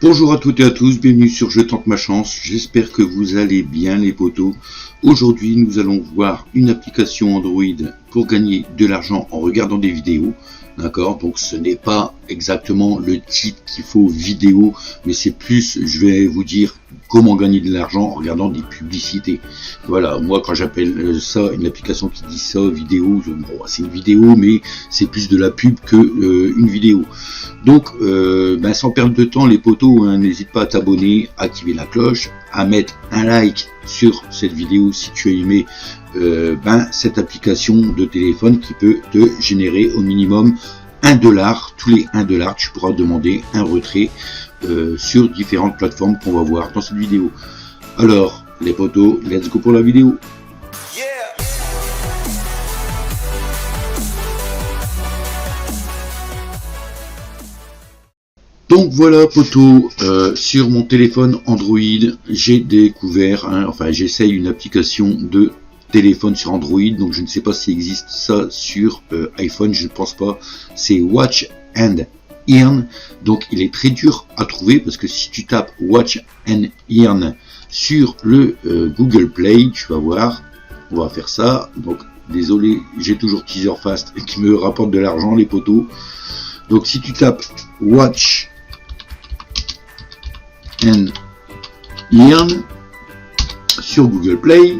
Bonjour à toutes et à tous, bienvenue sur Je tente ma chance, j'espère que vous allez bien les potos. Aujourd'hui nous allons voir une application Android pour gagner de l'argent en regardant des vidéos. D'accord, donc ce n'est pas exactement le titre qu'il faut vidéo, mais c'est plus, je vais vous dire comment gagner de l'argent en regardant des publicités. Voilà, moi quand j'appelle ça une application qui dit ça, vidéo, bon, c'est une vidéo, mais c'est plus de la pub que une vidéo. Donc, sans perdre de temps les potos, n'hésite pas à t'abonner, à activer la cloche, à mettre un like sur cette vidéo si tu as aimé cette application de téléphone qui peut te générer au minimum $1. Tous les $1, tu pourras demander un retrait sur différentes plateformes qu'on va voir dans cette vidéo. Alors, les potos, let's go pour la vidéo. Donc voilà poteau, sur mon téléphone Android, j'ai découvert, j'essaye une application de téléphone sur Android, donc je ne sais pas s'il existe ça sur iPhone, je ne pense pas, c'est Watch and Earn, donc il est très dur à trouver parce que si tu tapes Watch and Earn sur le Google Play, tu vas voir, on va faire ça, donc désolé, j'ai toujours Teaserfast qui me rapporte de l'argent les poteaux, donc si tu tapes Watch and Earn sur Google Play,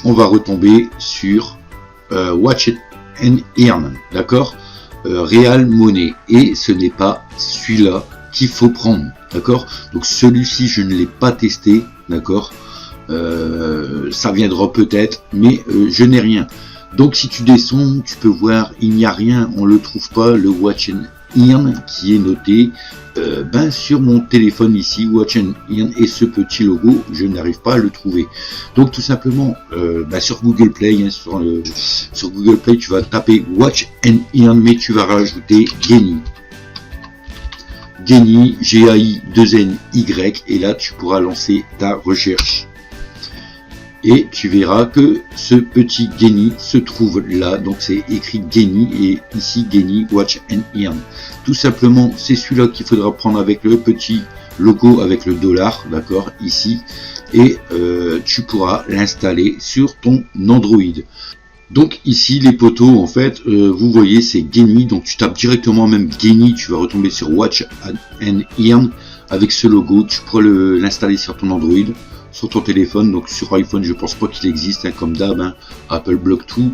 on va retomber sur Watch and Earn, d'accord, Real Money, et ce n'est pas celui-là qu'il faut prendre, d'accord. Donc celui-ci je ne l'ai pas testé, d'accord, ça viendra peut-être, mais je n'ai rien. Donc si tu descends, tu peux voir, il n'y a rien, on le trouve pas, le Watch and Earn qui est noté sur mon téléphone ici, Watch and Earn, et ce petit logo, je n'arrive pas à le trouver. Donc tout simplement, sur Google Play, sur Google Play, tu vas taper Watch and Earn, mais tu vas rajouter Geny, G-A-I-2-N-Y, et là tu pourras lancer ta recherche. Et tu verras que ce petit Geny se trouve là, donc c'est écrit Geny, et ici Geny Watch and Earn. Tout simplement, c'est celui-là qu'il faudra prendre avec le petit logo avec le $, d'accord, ici, et tu pourras l'installer sur ton Android. Donc ici les potos, en fait, vous voyez c'est Geny, donc tu tapes directement même Geny, tu vas retomber sur Watch and Earn avec ce logo, tu pourras l'installer sur ton Android, sur ton téléphone. Donc sur iPhone je pense pas qu'il existe, comme d'hab, Apple bloque tout.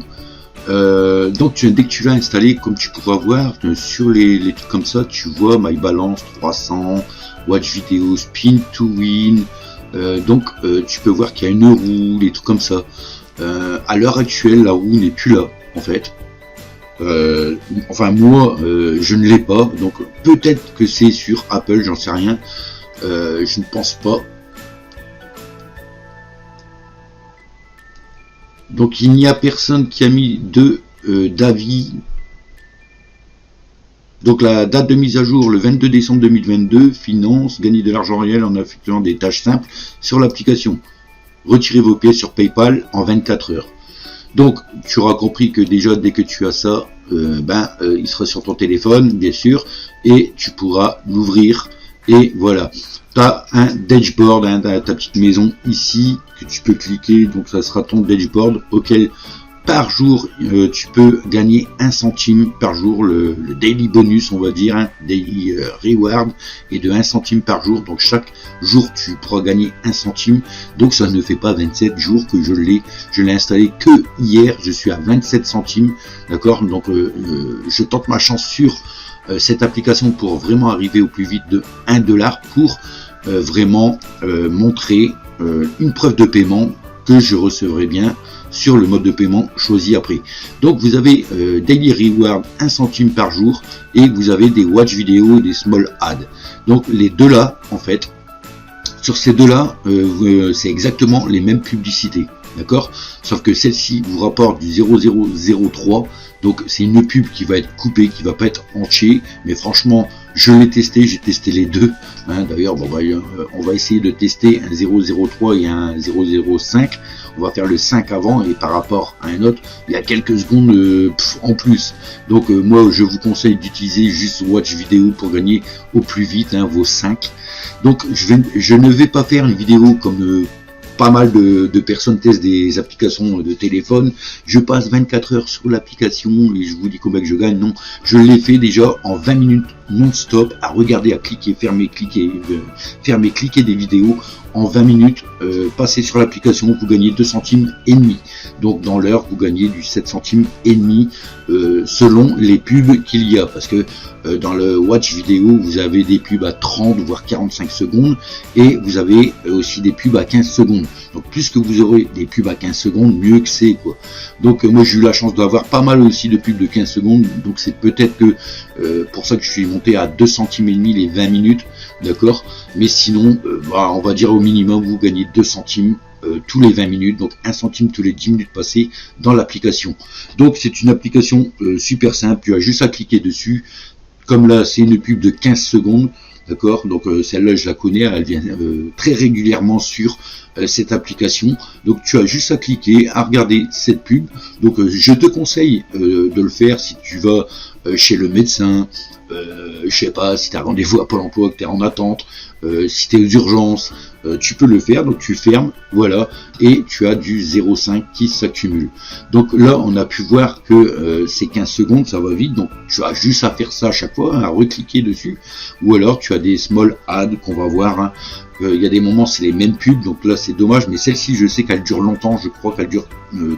Donc dès que tu l'as installé, comme tu pourras voir sur les trucs comme ça, tu vois My Balance 300, Watch Video, Spin to Win, tu peux voir qu'il y a une roue, des trucs comme ça. À l'heure actuelle la roue n'est plus là en fait. Moi je ne l'ai pas, donc peut-être que c'est sur Apple, j'en sais rien, je ne pense pas. Donc il n'y a personne qui a mis d'avis. Donc la date de mise à jour le 22 décembre 2022, finance, gagner de l'argent réel en effectuant des tâches simples sur l'application. Retirez vos pièces sur PayPal en 24 heures. Donc tu auras compris que déjà dès que tu as ça, il sera sur ton téléphone bien sûr, et tu pourras l'ouvrir, et voilà. Tu as un dashboard, ta petite maison ici que tu peux cliquer, donc ça sera ton dashboard auquel par jour tu peux gagner 1 centime par jour, le daily bonus on va dire, daily reward est de 1 centime par jour, donc chaque jour tu pourras gagner 1 centime, donc ça ne fait pas 27 jours que je l'ai installé que hier, je suis à 27 centimes, d'accord, donc je tente ma chance sur cette application pour vraiment arriver au plus vite de $1 pour vraiment montrer une preuve de paiement que je recevrai bien sur le mode de paiement choisi après. Donc vous avez Daily Reward 1 centime par jour, et vous avez des watch vidéo et des small ads. Donc les deux là, en fait, sur ces deux là, c'est exactement les mêmes publicités. d'accord? Sauf que celle-ci vous rapporte du 0,003, donc c'est une pub qui va être coupée, qui va pas être entière, mais franchement, je l'ai testé, j'ai testé les deux, hein. D'ailleurs, bon, on va essayer de tester un 0,03 et un 0,05, on va faire le 5 avant, et par rapport à un autre, il y a quelques secondes en plus. Donc moi, je vous conseille d'utiliser juste Watch Vidéo pour gagner au plus vite, hein, vos 5. Donc je ne vais pas faire une vidéo comme pas mal de personnes testent des applications de téléphone. Je passe 24 heures sur l'application et je vous dis combien que je gagne. Non, je l'ai fait déjà en 20 minutes non-stop à regarder, à cliquer, fermer, cliquer des vidéos. En 20 minutes, passez sur l'application, vous gagnez 2 centimes et demi. Donc dans l'heure, vous gagnez du 7 centimes et demi selon les pubs qu'il y a. Parce que dans le Watch Vidéo, vous avez des pubs à 30 voire 45 secondes et vous avez aussi des pubs à 15 secondes. Donc plus que vous aurez des pubs à 15 secondes, mieux que c'est, quoi. Donc moi j'ai eu la chance d'avoir pas mal aussi de pubs de 15 secondes. Donc c'est peut-être que pour ça que je suis monté à 2 centimes et demi les 20 minutes. D'accord, mais sinon, on va dire au minimum, vous gagnez 2 centimes tous les 20 minutes, donc 1 centime tous les 10 minutes passées dans l'application. Donc c'est une application super simple, tu as juste à cliquer dessus. Comme là, c'est une pub de 15 secondes, d'accord, donc celle-là, je la connais, elle vient très régulièrement sur cette application. Donc tu as juste à cliquer, à regarder cette pub. Donc je te conseille de le faire si tu vas chez le médecin, je sais pas, si tu as rendez-vous à Pôle emploi, que tu es en attente, si tu es aux urgences, tu peux le faire. Donc tu fermes, voilà, et tu as du 0,5 qui s'accumule. Donc là, on a pu voir que c'est 15 secondes, ça va vite. Donc tu as juste à faire ça à chaque fois, hein, à recliquer dessus. Ou alors tu as des small ads qu'on va voir, hein. Il y a des moments c'est les mêmes pubs, donc là c'est dommage, mais celle-ci je sais qu'elle dure longtemps, je crois qu'elle dure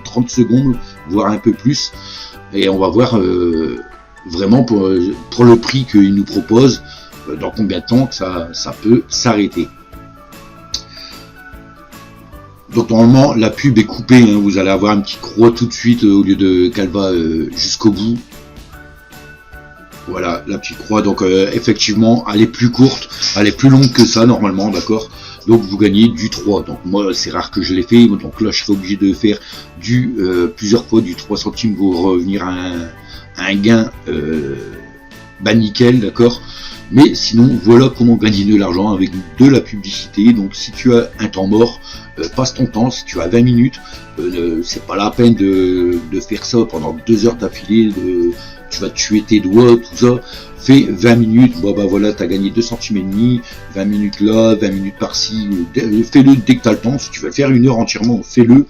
30 secondes, voire un peu plus, et on va voir vraiment pour le prix qu'il nous propose, dans combien de temps que ça peut s'arrêter. Donc normalement la pub est coupée, hein, vous allez avoir une petite croix tout de suite au lieu de qu'elle va jusqu'au bout. Voilà, la petite croix, donc effectivement, elle est plus courte, elle est plus longue que ça normalement, d'accord. Donc vous gagnez du 3. Donc moi, c'est rare que je l'ai fait, donc là, je suis obligé de faire plusieurs fois du 3 centimes pour revenir à un gain nickel, d'accord. Mais sinon, voilà comment gagner de l'argent avec de la publicité. Donc si tu as un temps mort, passe ton temps. Si tu as 20 minutes, c'est pas la peine de faire ça pendant 2 heures d'affilée, tu vas tuer tes doigts, tout ça. Fais 20 minutes, voilà, tu as gagné 2 centimes et demi, 20 minutes là, 20 minutes par-ci, fais-le dès que tu as le temps. Si tu veux faire 1 heure entièrement, fais-le,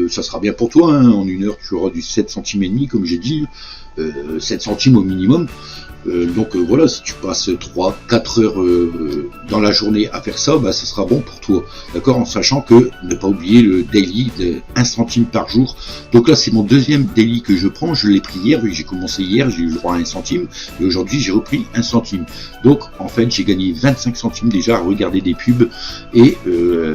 ça sera bien pour toi, hein. En 1 heure, tu auras du 7 centimes et demi, comme j'ai dit, 7 centimes au minimum. Donc voilà, si tu passes 3-4 heures dans la journée à faire ça, ça sera bon pour toi, d'accord, en sachant que ne pas oublier le daily de 1 centime par jour. Donc là c'est mon deuxième daily que je prends, je l'ai pris hier, vu que j'ai commencé hier, j'ai eu le droit à 1 centime, et aujourd'hui j'ai repris 1 centime. Donc en fait j'ai gagné 25 centimes déjà à regarder des pubs, et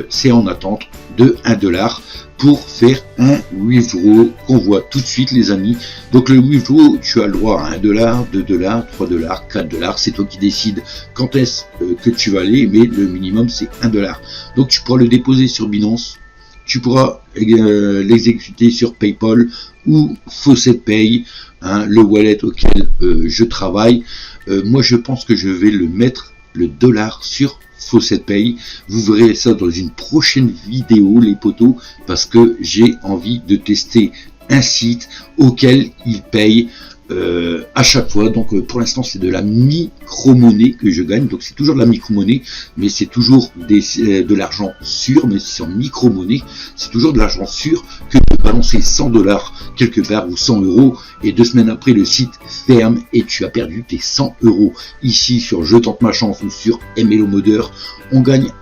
c'est en attente de $1 pour faire un withdraw qu'on voit tout de suite, les amis. Donc le withdraw, tu as le droit à $1, $2, $3, $4, c'est toi qui décides quand est-ce que tu vas aller, mais le minimum c'est $1. Donc tu pourras le déposer sur Binance, tu pourras l'exécuter sur PayPal ou FaucetPay, hein, le wallet auquel je travaille. Moi je pense que je vais le mettre le dollar sur FaucetPay. Vous verrez ça dans une prochaine vidéo, les potos, parce que j'ai envie de tester un site auquel ils payent à chaque fois. Donc pour l'instant c'est de la micro-monnaie que je gagne, donc c'est toujours de la micro-monnaie, mais c'est toujours de l'argent sûr, mais c'est en micro-monnaie, c'est toujours de l'argent sûr que de balancer $100 quelque part ou 100 €, et 2 semaines après le site ferme et tu as perdu tes 100 €. Ici sur Je tente ma chance ou sur MLO Modeur, on gagne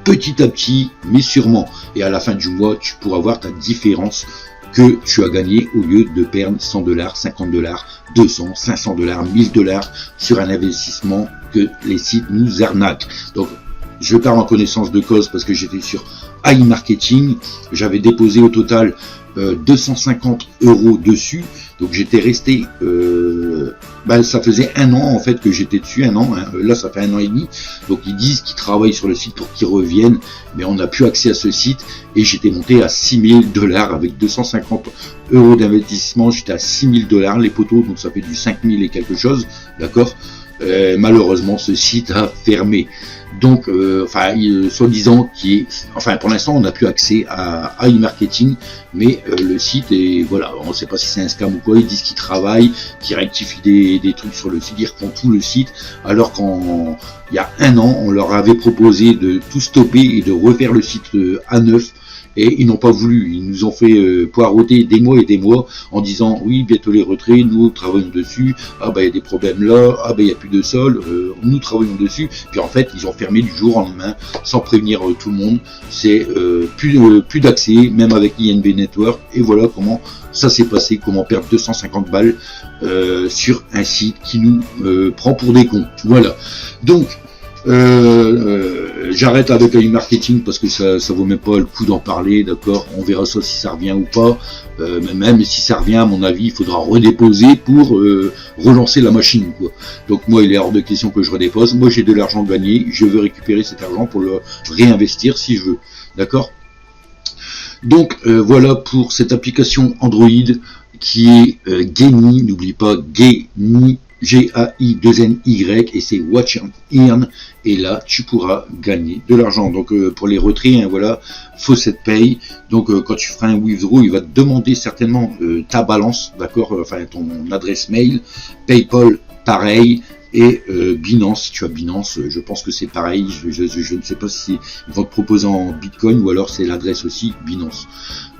petit à petit mais sûrement, et à la fin du mois tu pourras voir ta différence que tu as gagné au lieu de perdre $100, $50, 200, $500, $1000 sur un investissement que les sites nous arnaquent. Donc je pars en connaissance de cause parce que j'étais sur iMarketing, j'avais déposé au total 250 € dessus, donc j'étais resté Ben, ça faisait 1 an en fait que j'étais dessus, 1 an, hein. Là ça fait 1 an et demi, donc ils disent qu'ils travaillent sur le site pour qu'ils reviennent, mais on n'a plus accès à ce site, et j'étais monté à 6 000 $ avec 250 € d'investissement, j'étais à 6 000 $, les poteaux, donc ça fait du 5 000 et quelque chose, d'accord. Malheureusement ce site a fermé, donc soi-disant pour l'instant on n'a plus accès à e-marketing, mais le site est, voilà, on ne sait pas si c'est un scam ou quoi. Ils disent qu'ils travaillent, qu'ils rectifient des trucs sur le site, ils refont tout le site, alors il y a 1 an on leur avait proposé de tout stopper et de refaire le site à neuf. Et ils n'ont pas voulu, ils nous ont fait poireauter des mois et des mois en disant oui, bientôt les retraits, nous travaillons dessus, ah ben il y a des problèmes là, ah ben il n'y a plus de sol, nous travaillons dessus, puis en fait ils ont fermé du jour au lendemain sans prévenir tout le monde, c'est plus d'accès, même avec INB Network, et voilà comment ça s'est passé, comment perdre 250 balles sur un site qui nous prend pour des cons, voilà. Donc j'arrête avec le marketing parce que ça vaut même pas le coup d'en parler, d'accord. On verra ça si ça revient ou pas, même si ça revient, à mon avis il faudra redéposer pour relancer la machine, quoi. Donc moi il est hors de question que je redépose, moi j'ai de l'argent gagné, je veux récupérer cet argent pour le réinvestir si je veux, d'accord. Donc voilà pour cette application Android qui est Gany, n'oublie pas Gany, G-A-I-2-N-Y, et c'est Watch and Earn, et là tu pourras gagner de l'argent. Donc pour les retraits, hein, voilà, Faucet Pay. Donc quand tu feras un withdraw, il va te demander certainement ta balance, d'accord, enfin ton adresse mail, PayPal pareil, et Binance, si tu as Binance, je pense que c'est pareil, je ne sais pas si ils vont te proposer en Bitcoin ou alors c'est l'adresse aussi Binance.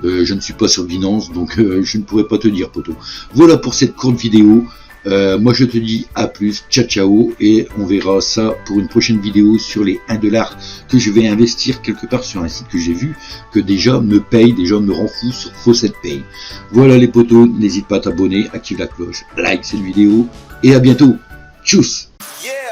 Je ne suis pas sur Binance, donc je ne pourrais pas te dire, poto. Voilà pour cette courte vidéo. Moi je te dis à plus, ciao ciao, et on verra ça pour une prochaine vidéo sur les 1 $ que je vais investir quelque part sur un site que j'ai vu que déjà me paye, déjà me rend fou sur Faucet Pay. Voilà les potos, n'hésite pas à t'abonner, active la cloche, like cette vidéo et à bientôt. Tchuss. Yeah.